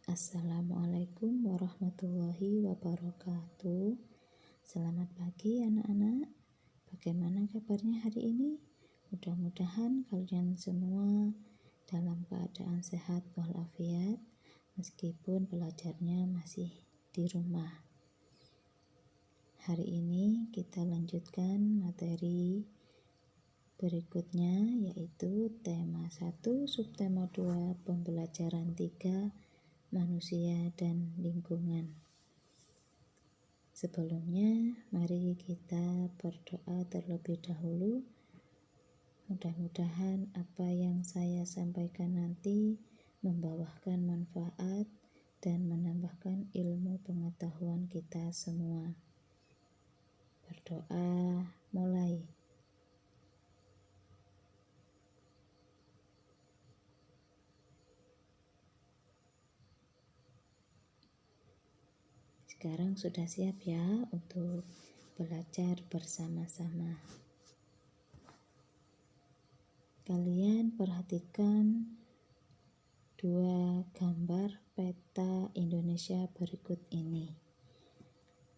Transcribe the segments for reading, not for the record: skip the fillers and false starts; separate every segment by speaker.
Speaker 1: Assalamualaikum warahmatullahi wabarakatuh. Selamat pagi anak-anak. Bagaimana kabarnya hari ini? Mudah-mudahan kalian semua dalam keadaan sehat walafiat meskipun belajarnya masih di rumah. Hari ini kita lanjutkan materi berikutnya, yaitu tema 1, subtema 2, pembelajaran 3, manusia dan lingkungan. Sebelumnya, mari kita berdoa terlebih dahulu. Mudah-mudahan apa yang saya sampaikan nanti membawakan manfaat dan menambahkan ilmu pengetahuan kita semua. Berdoa mulai. Sekarang sudah siap ya untuk belajar bersama-sama. Kalian perhatikan dua gambar peta Indonesia berikut ini.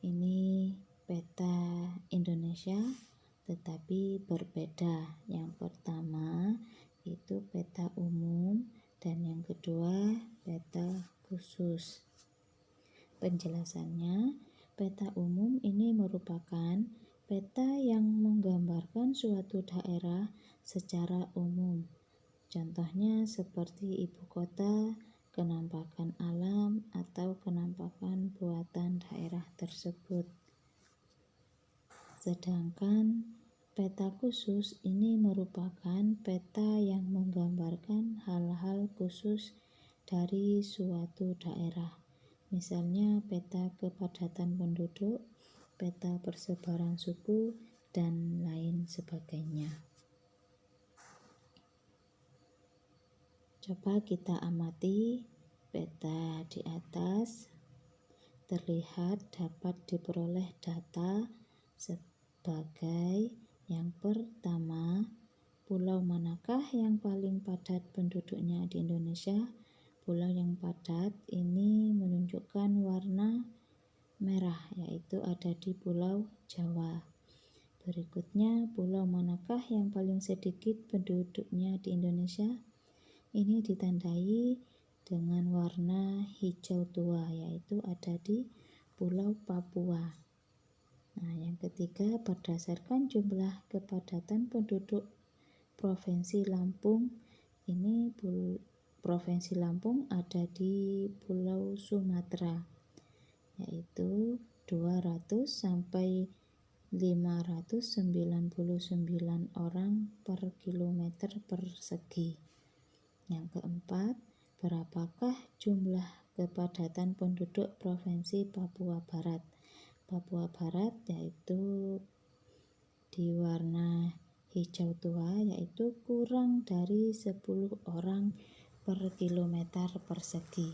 Speaker 1: Ini peta Indonesia tetapi berbeda. Yang pertama itu peta umum dan yang kedua peta khusus. Penjelasannya, peta umum ini merupakan peta yang menggambarkan suatu daerah secara umum. Contohnya seperti ibu kota, kenampakan alam, atau kenampakan buatan daerah tersebut. Sedangkan peta khusus ini merupakan peta yang menggambarkan hal-hal khusus dari suatu daerah. Misalnya peta kepadatan penduduk, peta persebaran suku, dan lain sebagainya. Coba kita amati peta di atas. Terlihat dapat diperoleh data sebagai yang pertama, pulau manakah yang paling padat penduduknya di Indonesia? Pulau yang padat ini menunjukkan warna merah, yaitu ada di Pulau Jawa. Berikutnya, pulau manakah yang paling sedikit penduduknya di Indonesia? Ini ditandai dengan warna hijau tua, yaitu ada di Pulau Papua. Nah, yang ketiga, berdasarkan jumlah kepadatan penduduk Provinsi Lampung, ini Provinsi Lampung ada di Pulau Sumatera, yaitu 200 sampai 599 orang per kilometer persegi. Yang keempat, berapakah jumlah kepadatan penduduk Provinsi Papua Barat? Papua Barat yaitu di warna hijau tua, yaitu kurang dari 10 orang per kilometer persegi.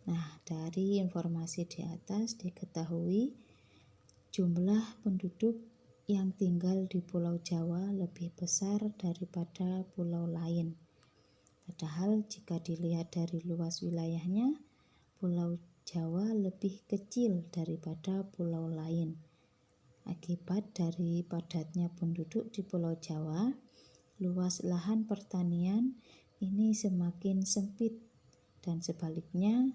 Speaker 1: Nah, dari informasi di atas diketahui jumlah penduduk yang tinggal di Pulau Jawa lebih besar daripada pulau lain. Padahal jika dilihat dari luas wilayahnya, Pulau Jawa lebih kecil daripada pulau lain. Akibat dari padatnya penduduk di Pulau Jawa, luas lahan pertanian ini semakin sempit, dan sebaliknya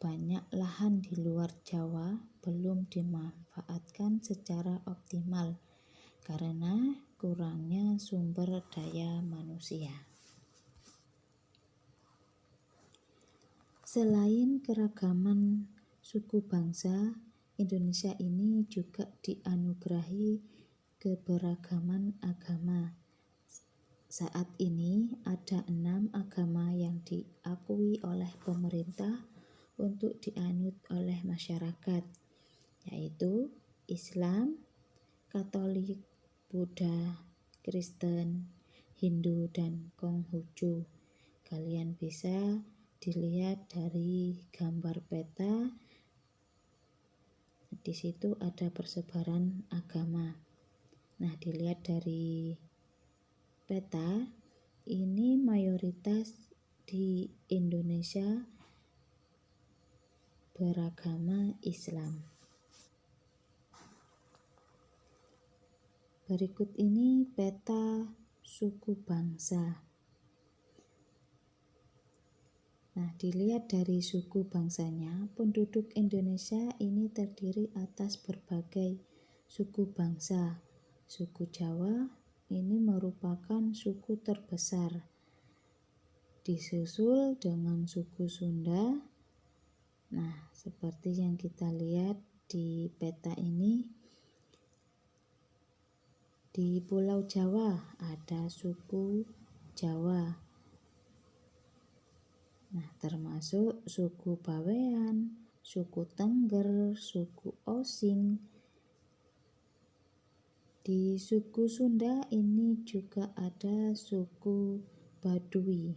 Speaker 1: banyak lahan di luar Jawa belum dimanfaatkan secara optimal karena kurangnya sumber daya manusia. Selain keragaman suku bangsa, Indonesia ini juga dianugerahi keberagaman agama. Saat ini ada 6 agama yang diakui oleh pemerintah untuk dianut oleh masyarakat, yaitu Islam, Katolik, Buddha, Kristen, Hindu, dan Konghucu. Kalian bisa dilihat dari gambar peta. Di situ ada persebaran agama. Nah, dilihat dari peta, ini mayoritas di Indonesia beragama Islam. Berikut ini peta suku bangsa. Nah, dilihat dari suku bangsanya, penduduk Indonesia ini terdiri atas berbagai suku bangsa. Suku Jawa ini merupakan suku terbesar, disusul dengan suku Sunda. Nah, seperti yang kita lihat di peta ini, di Pulau Jawa ada suku Jawa. Nah, termasuk suku Bawean, suku Tengger, suku Osing. Di suku Sunda ini juga ada suku Baduy.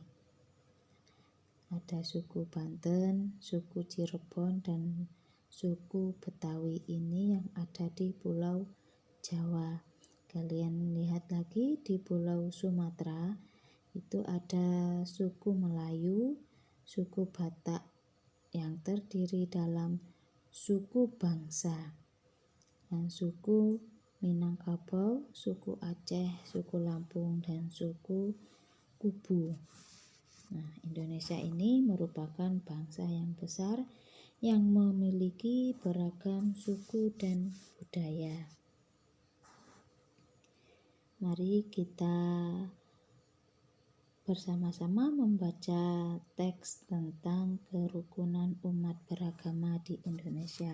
Speaker 1: Ada suku Banten, suku Cirebon, dan suku Betawi ini yang ada di Pulau Jawa. Kalian lihat lagi di Pulau Sumatera, itu ada suku Melayu, suku Batak yang terdiri dalam suku bangsa, dan suku Minangkabau, suku Aceh, suku Lampung, dan suku Kubu. Nah, Indonesia ini merupakan bangsa yang besar yang memiliki beragam suku dan budaya. Mari kita bersama-sama membaca teks tentang kerukunan umat beragama di Indonesia.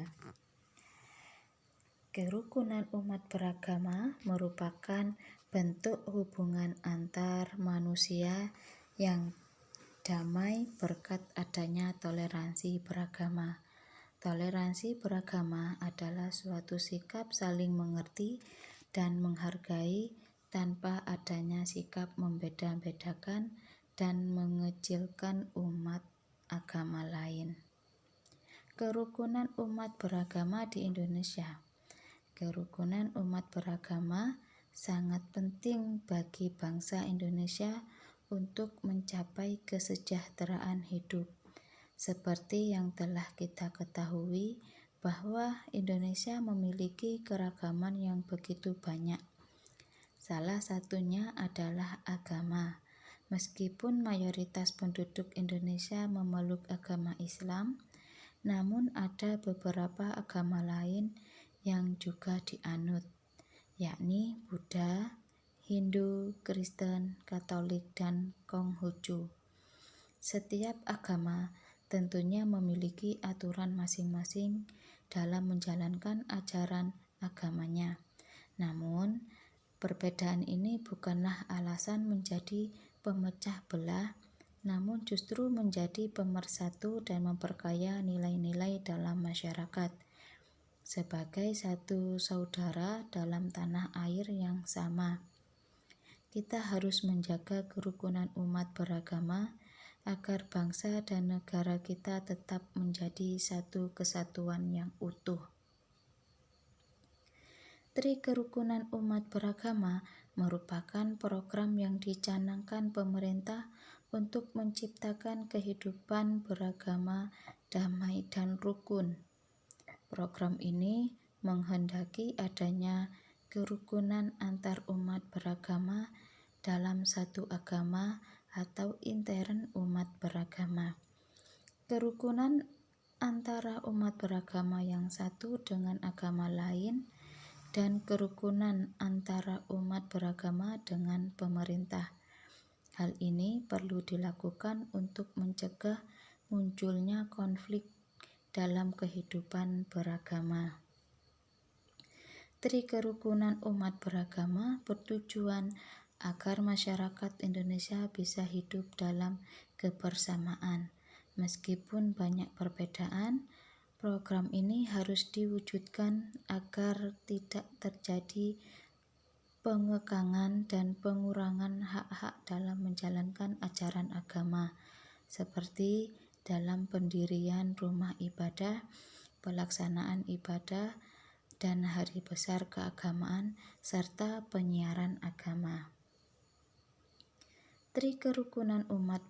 Speaker 1: Kerukunan umat beragama merupakan bentuk hubungan antar manusia yang damai berkat adanya toleransi beragama. Toleransi beragama adalah suatu sikap saling mengerti dan menghargai tanpa adanya sikap membeda-bedakan dan mengecilkan umat agama lain. Kerukunan umat beragama di Indonesia. Kerukunan umat beragama sangat penting bagi bangsa Indonesia untuk mencapai kesejahteraan hidup. Seperti yang telah kita ketahui bahwa Indonesia memiliki keragaman yang begitu banyak. Salah satunya adalah agama. Meskipun mayoritas penduduk Indonesia memeluk agama Islam, namun ada beberapa agama lain yang juga dianut, yakni Buddha, Hindu, Kristen, Katolik, dan Konghucu. Setiap agama tentunya memiliki aturan masing-masing dalam menjalankan ajaran agamanya. Namun, perbedaan ini bukanlah alasan menjadi pemecah belah, namun justru menjadi pemersatu dan memperkaya nilai-nilai dalam masyarakat. Sebagai satu saudara dalam tanah air yang sama, kita harus menjaga kerukunan umat beragama agar bangsa dan negara kita tetap menjadi satu kesatuan yang utuh. Tri Kerukunan Umat Beragama merupakan program yang dicanangkan pemerintah untuk menciptakan kehidupan beragama damai dan rukun. Program ini menghendaki adanya kerukunan antar umat beragama dalam satu agama atau intern umat beragama. Kerukunan antara umat beragama yang satu dengan agama lain dan kerukunan antara umat beragama dengan pemerintah. Hal ini perlu dilakukan untuk mencegah munculnya konflik dalam kehidupan beragama. Tri Kerukunan Umat Beragama bertujuan agar masyarakat Indonesia bisa hidup dalam kebersamaan. Meskipun banyak perbedaan, program ini harus diwujudkan agar tidak terjadi pengekangan dan pengurangan hak-hak dalam menjalankan ajaran agama, seperti dalam pendirian rumah ibadah, pelaksanaan ibadah, dan hari besar keagamaan, serta penyiaran agama. Tri Kerukunan Umat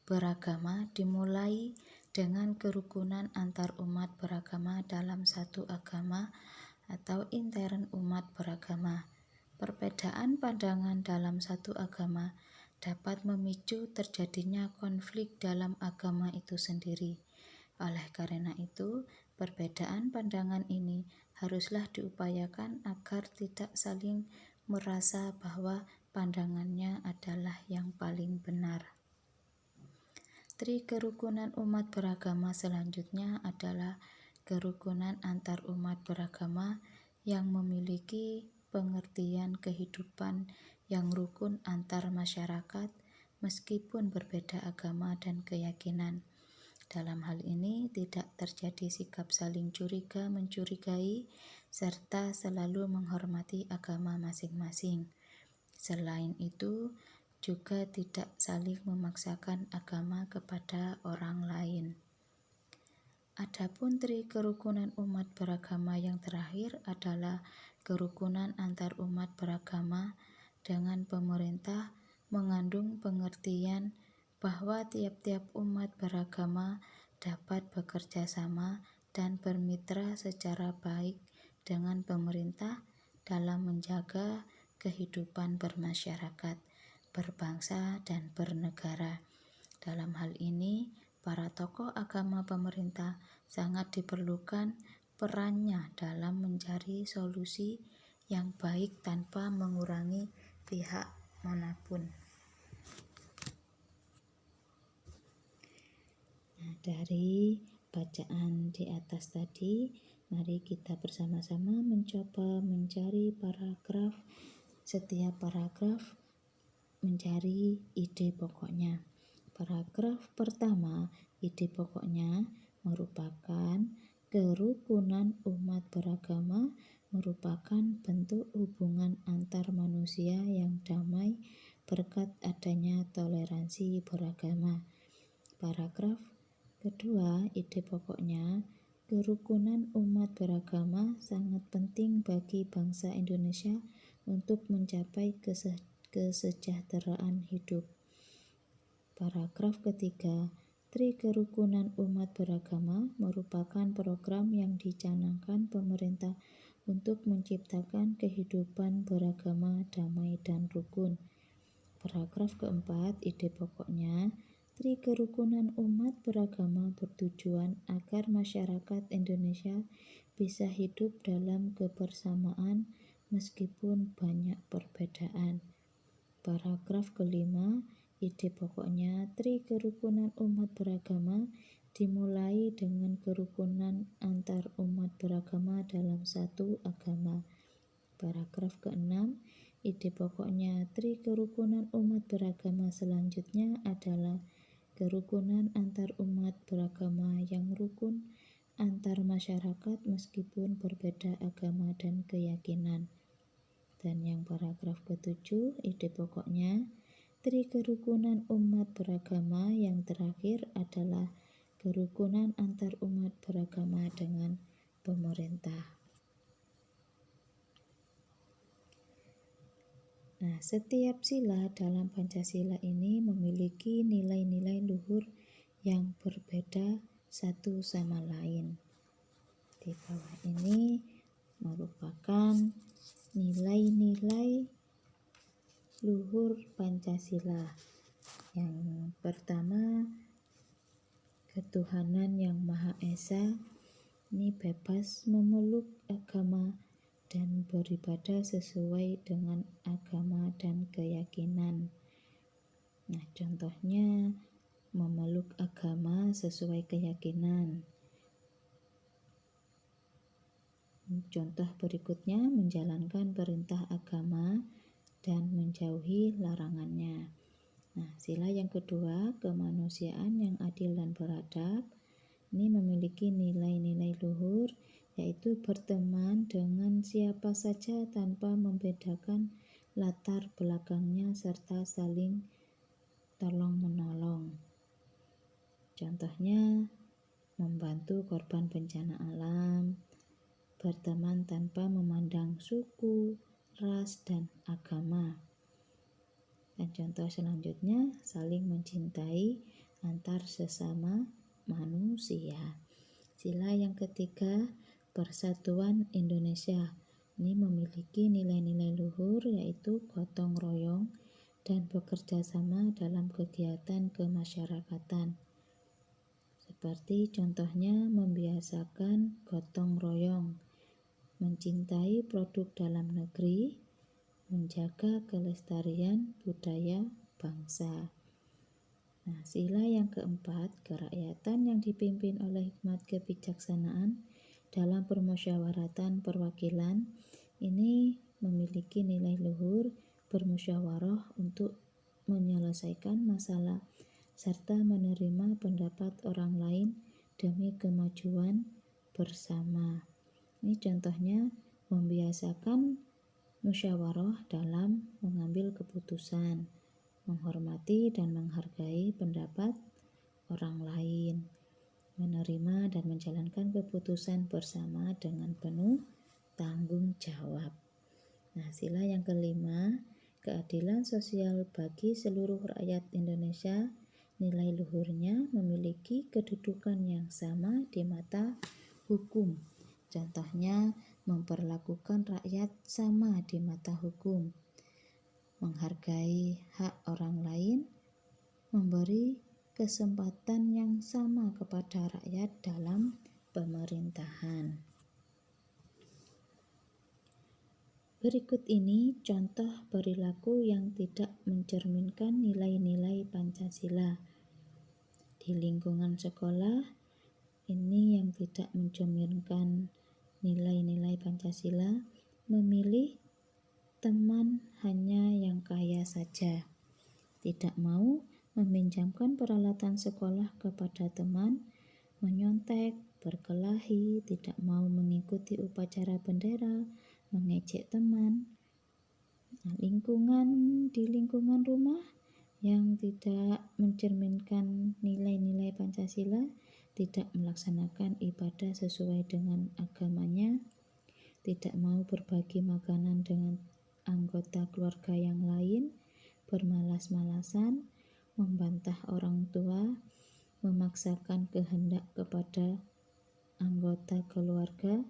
Speaker 1: Beragama dimulai dengan kerukunan antar umat beragama dalam satu agama atau intern umat beragama. Perbedaan pandangan dalam satu agama dapat memicu terjadinya konflik dalam agama itu sendiri. Oleh karena itu, perbedaan pandangan ini haruslah diupayakan agar tidak saling merasa bahwa pandangannya adalah yang paling benar. Kerukunan umat beragama selanjutnya adalah kerukunan antar umat beragama yang memiliki pengertian kehidupan yang rukun antar masyarakat meskipun berbeda agama dan keyakinan. Dalam hal ini tidak terjadi sikap saling curiga mencurigai serta selalu menghormati agama masing-masing. Selain itu, juga tidak saling memaksakan agama kepada orang lain. Adapun kerukunan umat beragama yang terakhir adalah kerukunan antar umat beragama dengan pemerintah mengandung pengertian bahwa tiap-tiap umat beragama dapat bekerja sama dan bermitra secara baik dengan pemerintah dalam menjaga kehidupan bermasyarakat, berbangsa, dan bernegara. Dalam hal ini, para tokoh agama pemerintah sangat diperlukan perannya dalam mencari solusi yang baik tanpa mengurangi pihak manapun. Nah, dari bacaan di atas tadi, mari kita bersama-sama mencoba mencari paragraf. Setiap paragraf mencari ide pokoknya. Paragraf pertama, ide pokoknya merupakan kerukunan umat beragama merupakan bentuk hubungan antar manusia yang damai berkat adanya toleransi beragama. Paragraf kedua, ide pokoknya kerukunan umat beragama sangat penting bagi bangsa Indonesia untuk mencapai kesejahteraan hidup. Paragraf ketiga, kerukunan umat beragama merupakan program yang dicanangkan pemerintah untuk menciptakan kehidupan beragama damai dan rukun. Paragraf keempat, ide pokoknya kerukunan umat beragama bertujuan agar masyarakat Indonesia bisa hidup dalam kebersamaan meskipun banyak perbedaan. Paragraf kelima, ide pokoknya kerukunan umat beragama dimulai dengan kerukunan antar umat beragama dalam satu agama. Paragraf keenam, ide pokoknya kerukunan umat beragama selanjutnya adalah kerukunan antar umat beragama yang rukun antar masyarakat meskipun berbeda agama dan keyakinan. Dan yang paragraf ketujuh, ide pokoknya kerukunan umat beragama yang terakhir adalah kerukunan antar umat beragama dengan pemerintah. Nah, setiap sila dalam Pancasila ini memiliki nilai-nilai luhur yang berbeda satu sama lain. Di bawah ini merupakan nilai-nilai luhur Pancasila. Yang pertama, ketuhanan yang Maha Esa, ini bebas memeluk agama dan beribadah sesuai dengan agama dan keyakinan. Nah, contohnya memeluk agama sesuai keyakinan. Contoh berikutnya menjalankan perintah agama dan menjauhi larangannya. Nah, sila yang kedua, kemanusiaan yang adil dan beradab. Ini memiliki nilai-nilai luhur, yaitu berteman dengan siapa saja tanpa membedakan latar belakangnya serta saling tolong-menolong. Contohnya, membantu korban bencana alam, berteman tanpa memandang suku, ras, dan agama. Dan contoh selanjutnya, saling mencintai antar sesama manusia. Sila yang ketiga, Persatuan Indonesia. Ini memiliki nilai-nilai luhur yaitu gotong royong dan bekerja sama dalam kegiatan kemasyarakatan. Seperti contohnya membiasakan gotong royong, mencintai produk dalam negeri, menjaga kelestarian budaya bangsa. Nah, sila yang keempat, kerakyatan yang dipimpin oleh hikmat kebijaksanaan dalam permusyawaratan perwakilan. Ini memiliki nilai luhur, bermusyawarah untuk menyelesaikan masalah serta menerima pendapat orang lain demi kemajuan bersama. Ini contohnya membiasakan musyawarah dalam mengambil keputusan, menghormati dan menghargai pendapat orang lain, menerima dan menjalankan keputusan bersama dengan penuh tanggung jawab. Nah, sila yang kelima, keadilan sosial bagi seluruh rakyat Indonesia. Nilai luhurnya memiliki kedudukan yang sama di mata hukum. Contohnya, memperlakukan rakyat sama di mata hukum, menghargai hak orang lain, memberi kesempatan yang sama kepada rakyat dalam pemerintahan. Berikut ini contoh perilaku yang tidak mencerminkan nilai-nilai Pancasila. Di lingkungan sekolah, ini yang tidak mencerminkan nilai-nilai Pancasila, memilih teman hanya yang kaya saja, tidak mau meminjamkan peralatan sekolah kepada teman, menyontek, berkelahi, tidak mau mengikuti upacara bendera, mengejek teman. Nah, di lingkungan rumah yang tidak mencerminkan nilai-nilai Pancasila, tidak melaksanakan ibadah sesuai dengan agamanya, tidak mau berbagi makanan dengan anggota keluarga yang lain, bermalas-malasan, membantah orang tua, memaksakan kehendak kepada anggota keluarga,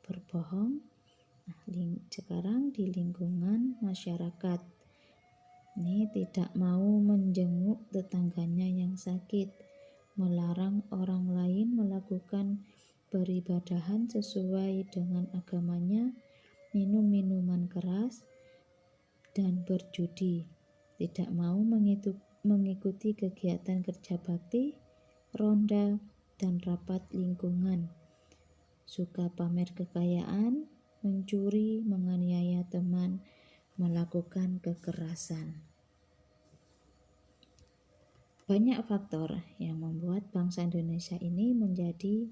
Speaker 1: berbohong. Nah, sekarang di lingkungan masyarakat, ini tidak mau menjenguk tetangganya yang sakit, melarang orang lain melakukan peribadahan sesuai dengan agamanya, minum minuman keras, dan berjudi, tidak mau mengikuti kegiatan kerja bakti, ronda, dan rapat lingkungan, suka pamer kekayaan, mencuri, menganiaya teman, melakukan kekerasan. Banyak faktor yang membuat bangsa Indonesia ini menjadi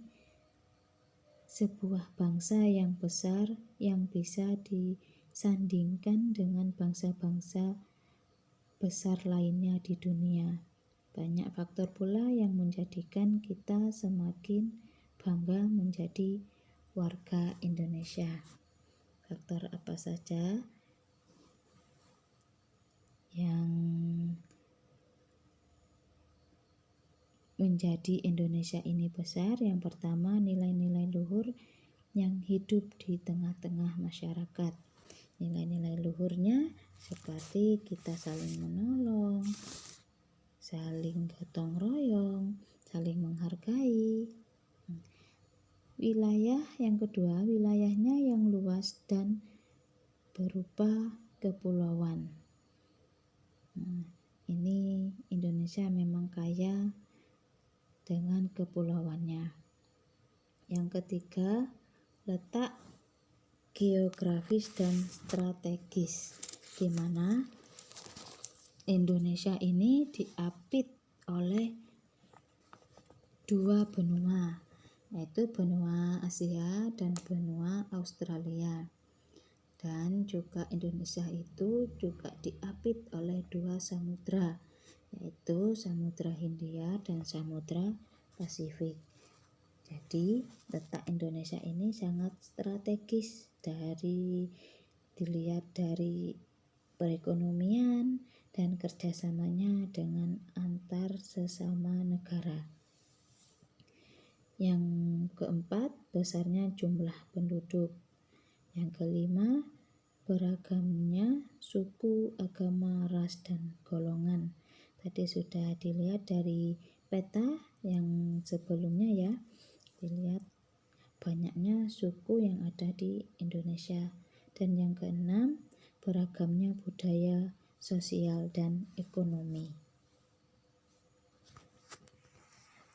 Speaker 1: sebuah bangsa yang besar yang bisa disandingkan dengan bangsa-bangsa besar lainnya di dunia. Banyak faktor pula yang menjadikan kita semakin bangga menjadi warga Indonesia. Faktor apa saja yang menjadi Indonesia ini besar? Yang pertama, nilai-nilai luhur yang hidup di tengah-tengah masyarakat. Nilai-nilai luhurnya seperti kita saling menolong, saling gotong royong, saling menghargai. Wilayah yang kedua, wilayahnya yang luas dan berupa kepulauan. Ini Indonesia memang kaya dengan kepulauannya. Yang ketiga, letak geografis dan strategis, di mana Indonesia ini diapit oleh dua benua, yaitu benua Asia dan benua Australia. Dan juga Indonesia itu juga diapit oleh dua samudra, yaitu Samudra Hindia dan Samudra Pasifik. Jadi letak Indonesia ini sangat strategis dilihat dari perekonomian dan kerjasamanya dengan antar sesama negara. Yang keempat, besarnya jumlah penduduk. Yang kelima, beragamnya suku, agama, ras, dan golongan. Tadi sudah dilihat dari peta yang sebelumnya ya, dilihat banyaknya suku yang ada di Indonesia. Dan yang keenam, beragamnya budaya, sosial, dan ekonomi.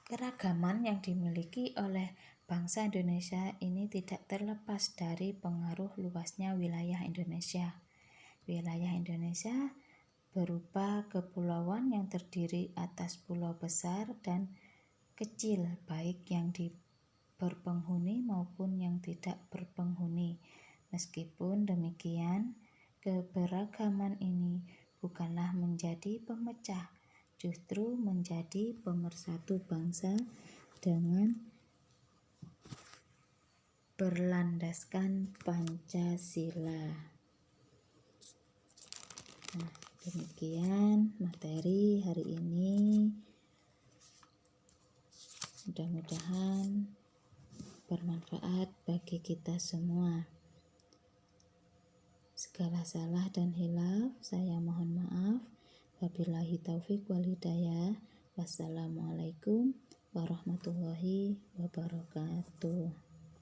Speaker 1: Keragaman yang dimiliki oleh bangsa Indonesia ini tidak terlepas dari pengaruh luasnya wilayah Indonesia. Wilayah Indonesia berupa kepulauan yang terdiri atas pulau besar dan kecil, baik yang berpenghuni maupun yang tidak berpenghuni. Meskipun demikian, keberagaman ini bukanlah menjadi pemecah, justru menjadi pemersatu bangsa dengan berlandaskan Pancasila. Nah, demikian materi hari ini. Mudah-mudahan bermanfaat bagi kita semua. Segala salah dan hilaf saya mohon maaf. Wabillahi taufik wal hidayah. Wassalamualaikum warahmatullahi wabarakatuh.